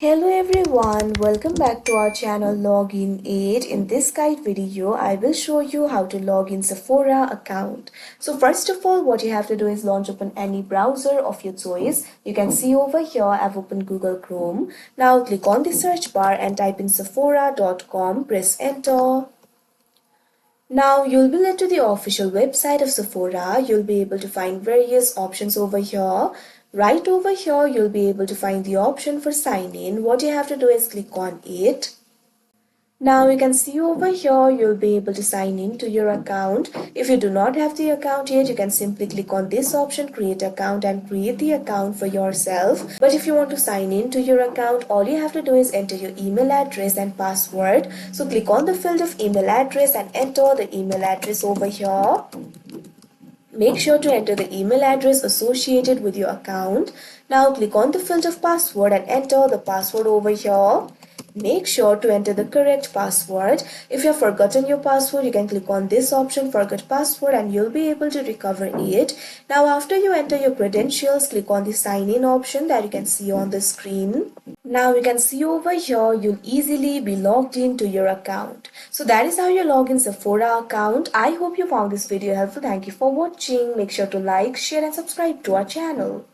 Hello everyone, welcome back to our channel Login 8. In this guide video, I will show you how to log in Sephora account. So first of all, what you have to do is launch open any browser of your choice. You can see over here, I've opened Google Chrome. Now click on the search bar and type in sephora.com, press enter. Now you'll be led to the official website of Sephora. You'll be able to find various options over here. Right over here, you'll be able to find the option for sign in. What you have to do is click on it. Now you can see over here you'll be able to sign in to your account. If you do not have the account yet, you can simply click on this option, create account, and create the account for yourself. But if you want to sign in to your account, all you have to do is enter your email address and password. So click on the field of email address and enter the email address over here. Make sure to enter the email address associated with your account. Now click on the field of password and enter the password over here. Make sure to enter the correct password. If you have forgotten your password, you can click on this option, forget password, and you'll be able to recover it. Now after you enter your credentials, click on the sign in option that you can see on the screen. Now you can see over here, you'll easily be logged into your account. So that is how you log in Sephora account. I hope you found this video helpful. Thank you for watching. Make sure to like, share and subscribe to our channel.